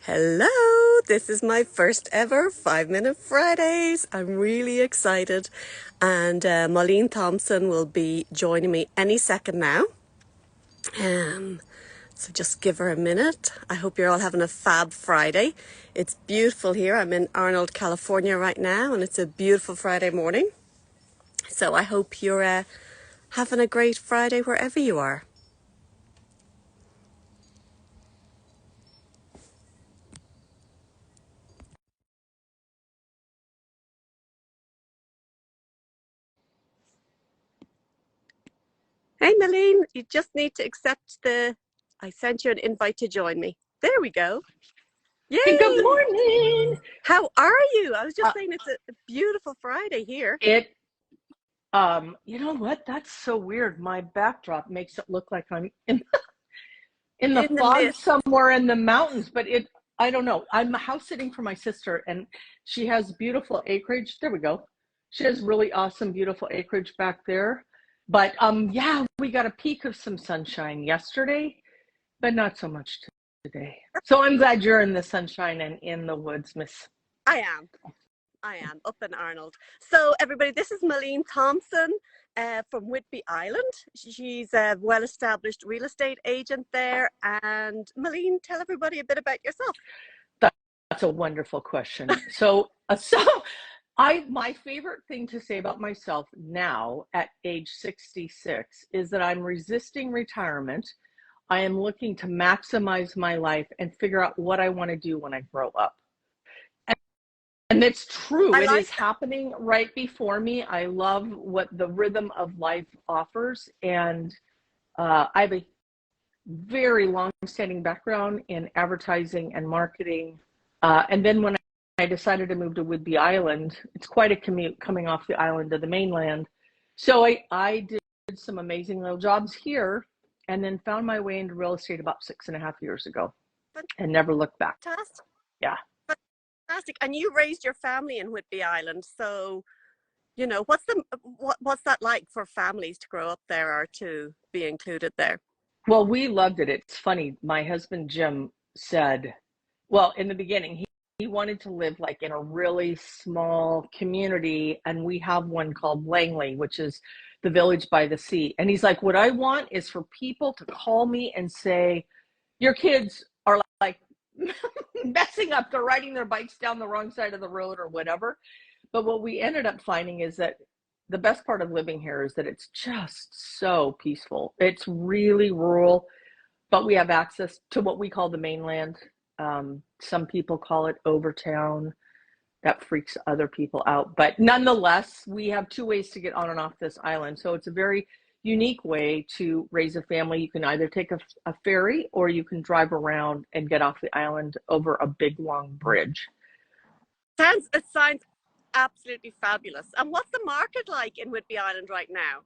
Hello, this is my first ever 5 Minute Fridays. I'm really excited, and Melene Thompson will be joining me any second now. Um, so just give her a minute. I hope you're all having a fab Friday. It's beautiful here. I'm in Arnold, California right now, and it's a beautiful Friday morning. So I hope you're having a great Friday wherever you are. Hey, Melene, you just need to accept I sent you an invite to join me. There we go. Hey, good Yay! morning. How are you? I was just Uh, saying it's a beautiful Friday here it, you know what? That's so weird. My backdrop makes it look like I'm in the in the fog mist. somewhere in the mountains, but I don't know. I'm house sitting for my sister, and she has beautiful acreage. There we go. She has really awesome, beautiful acreage back there. But yeah, we got a peek of some sunshine yesterday, but not so much today. So I'm glad you're in the sunshine and in the woods, Miss. I am. I am up in Arnold. So, everybody, this is Melene Thompson from Whidbey Island. She's a well established real estate agent there. And, Melene, tell everybody a bit about yourself. That's a wonderful question. So my favorite thing to say about myself now at age 66 is that I'm resisting retirement. I am looking to maximize my life and figure out what I want to do when I grow up. And it's true. I It like is that. happening right before me. I love what the rhythm of life offers. And I have a very long-standing background in advertising and marketing. And then when I decided to move to Whidbey Island, it's quite a commute coming off the island to the mainland. So I did some amazing little jobs here and then found my way into real estate about 6.5 years ago and never looked back. Fantastic. Yeah. Fantastic. And you raised your family in Whidbey Island. So, what's that like for families to grow up there or to be included there? Well, we loved it. It's funny. My husband, Jim, said, well, in the beginning, he wanted to live like in a really small community. And we have one called Langley, which is the village by the sea. And he's like, what I want is for people to call me and say, your kids are like messing up. They're riding their bikes down the wrong side of the road or whatever. But what we ended up finding is that the best part of living here is that it's just so peaceful. It's really rural, but we have access to what we call the mainland. Some people call it Overtown. That freaks other people out. But nonetheless, we have two ways to get on and off this island. So it's a very unique way to raise a family. You can either take a ferry or you can drive around and get off the island over a big long bridge. It sounds absolutely fabulous. And what's the market like in Whidbey Island right now?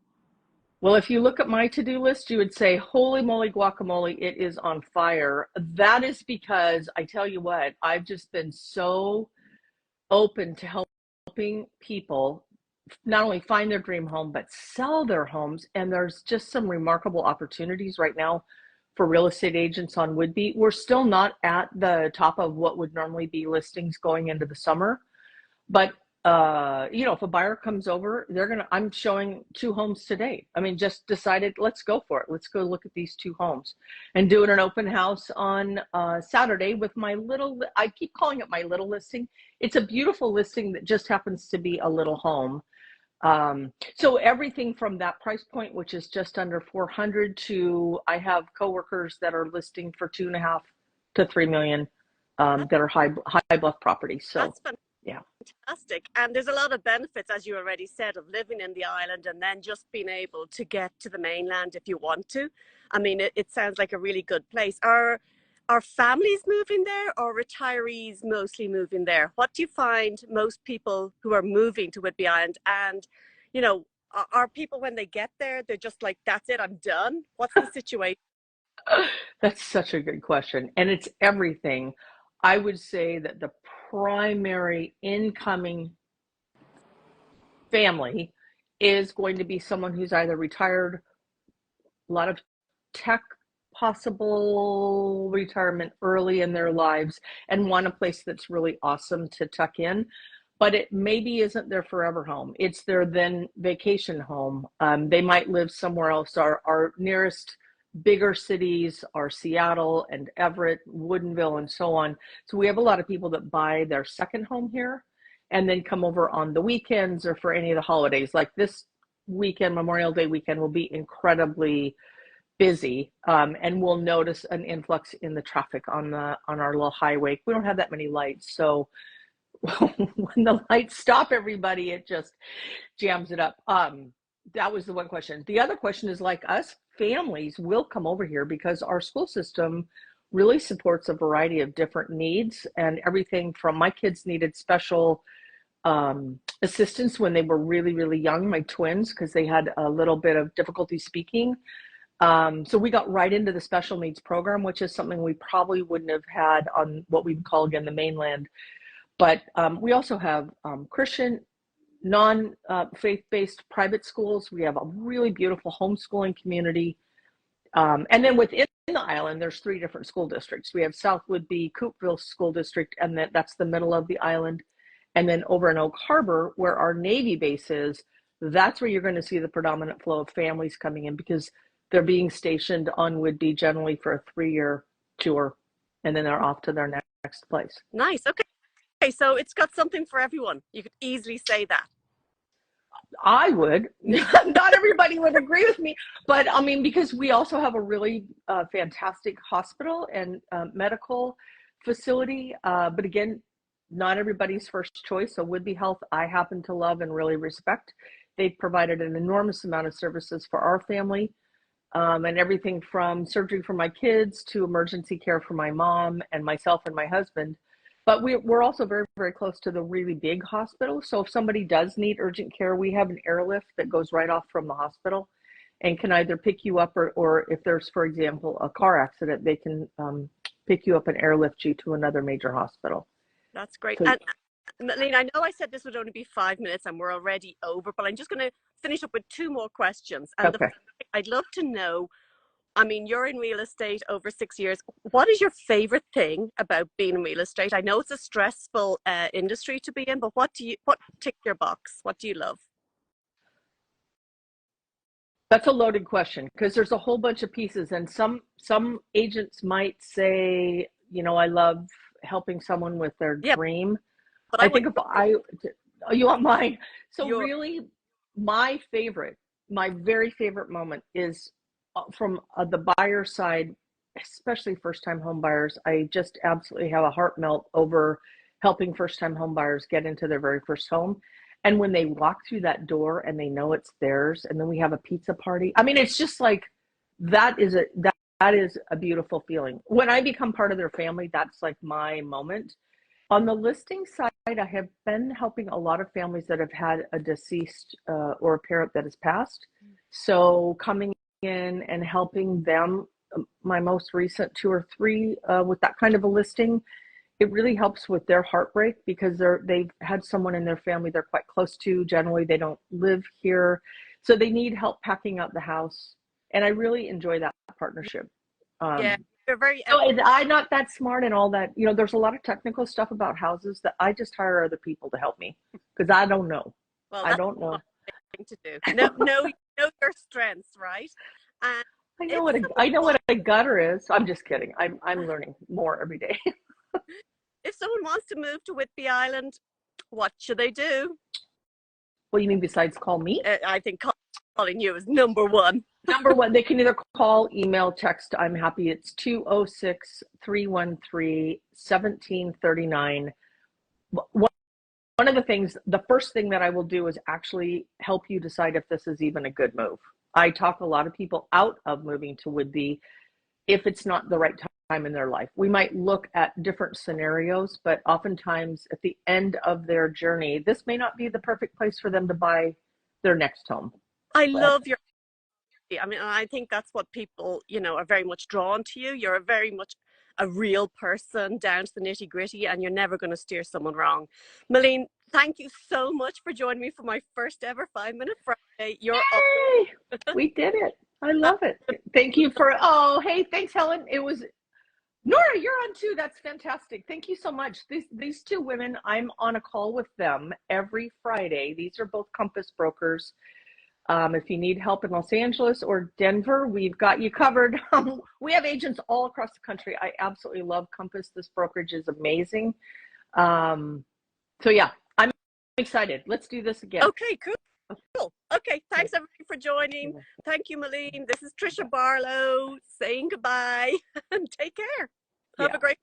Well, if you look at my to-do list, you would say, holy moly guacamole, it is on fire. That is because I tell you what, I've just been so open to helping people not only find their dream home, but sell their homes. And there's just some remarkable opportunities right now for real estate agents on Whidbey. We're still not at the top of what would normally be listings going into the summer, but if a buyer comes over, I'm showing two homes today. I mean, just decided, let's go for it. Let's go look at these two homes and doing an open house on Saturday with I keep calling it my little listing. It's a beautiful listing that just happens to be a little home. So everything from that price point, which is just under 400, to I have coworkers that are listing for 2.5 to 3 million, that are high bluff properties. So That's yeah. fantastic. And there's a lot of benefits, as you already said, of living in the island and then just being able to get to the mainland if you want to. I mean, it sounds like a really good place. Are families moving there or retirees mostly moving there? What do you find most people who are moving to Whidbey Island and, are people when they get there, they're just like, that's it, I'm done? What's the situation? That's such a good question. And it's everything. I would say that the primary incoming family is going to be someone who's either retired, a lot of tech possible retirement early in their lives and want a place that's really awesome to tuck in. But it maybe isn't their forever home. It's their then vacation home. They might live somewhere else. Our nearest bigger cities are Seattle and Everett, Woodinville, and so on. So we have a lot of people that buy their second home here and then come over on the weekends or for any of the holidays. Like this weekend, Memorial Day weekend, will be incredibly busy, and we'll notice an influx in the traffic on our little highway. We don't have that many lights, so when the lights stop everybody, it just jams it up. That was the one question. The other question is, like us, families will come over here because our school system really supports a variety of different needs, and everything from my kids needed special assistance when they were really, really young, my twins, because they had a little bit of difficulty speaking. So we got right into the special needs program, which is something we probably wouldn't have had on what we call, again, the mainland. But we also have Christian, non-faith-based private schools. We have a really beautiful homeschooling community. And then within the island, there's 3 different school districts. We have South Whidbey, Coupeville School District, and that's the middle of the island. And then over in Oak Harbor, where our Navy base is, that's where you're going to see the predominant flow of families coming in, because they're being stationed on Whidbey generally for a 3-year tour, and then they're off to their next place. Nice. Okay, so it's got something for everyone. You could easily say that. I would. Not everybody would agree with me, but I mean, because we also have a really fantastic hospital and medical facility. But again, not everybody's first choice. So Whidbey Health, I happen to love and really respect. They've provided an enormous amount of services for our family, and everything from surgery for my kids to emergency care for my mom and myself and my husband. But we're also very, very close to the really big hospital. So if somebody does need urgent care, we have an airlift that goes right off from the hospital and can either pick you up or if there's, for example, a car accident, they can pick you up and airlift you to another major hospital. That's great. So, and Melene, I know I said this would only be 5 minutes and we're already over, but I'm just going to finish up with 2 more questions. And okay. I'd love to know, I mean, you're in real estate over 6 years. What is your favorite thing about being in real estate? I know it's a stressful industry to be in, but what ticks your box? What do you love? That's a loaded question, because there's a whole bunch of pieces, and some agents might say, I love helping someone with their dream. But I think you want mine. So really, my very favorite moment is from the buyer side, especially first-time home buyers. I just absolutely have a heart melt over helping first-time home buyers get into their very first home. And when they walk through that door and they know it's theirs, and then we have a pizza party. I mean, it's just like, that is a beautiful feeling. When I become part of their family, that's like my moment. On the listing side, I have been helping a lot of families that have had a deceased or a parent that has passed. So coming in and helping them, my most recent 2 or 3 with that kind of a listing, it really helps with their heartbreak, because they've had someone in their family they're quite close to. Generally, they don't live here, so they need help packing out the house. And I really enjoy that partnership. Yeah, you're very. I'm not that smart and all that. There's a lot of technical stuff about houses that I just hire other people to help me, because I don't know. Well, I don't know. Thing to do. Know your strengths, right? And I know what a gutter is. I'm just kidding. I'm learning more every day. If someone wants to move to Whidbey Island, what should they do? What do you mean besides call me? I think calling you is number one. Number one, they can either call, email, text. I'm happy. It's 206-313-1739. One of the things, the first thing that I will do is actually help you decide if this is even a good move. I talk a lot of people out of moving to Whidbey if it's not the right time in their life. We might look at different scenarios, but oftentimes at the end of their journey, this may not be the perfect place for them to buy their next home. Love your, I mean, I think that's what people, are very much drawn to you. You're very much a real person, down to the nitty gritty, and you're never going to steer someone wrong. Melene, thank you so much for joining me for my first ever 5 Minute Friday. Yay! We did it. I love it. Thank you for, oh, hey, thanks, Helen. It was, Nora, you're on too. That's fantastic. Thank you so much. These two women, I'm on a call with them every Friday. These are both Compass brokers. If you need help in Los Angeles or Denver, we've got you covered. We have agents all across the country. I absolutely love Compass. This brokerage is amazing. So yeah, I'm excited. Let's do this again. Okay, cool. Okay, thanks everybody for joining. Thank you, Melene. This is Tricia Barlow saying goodbye and take care. Have a great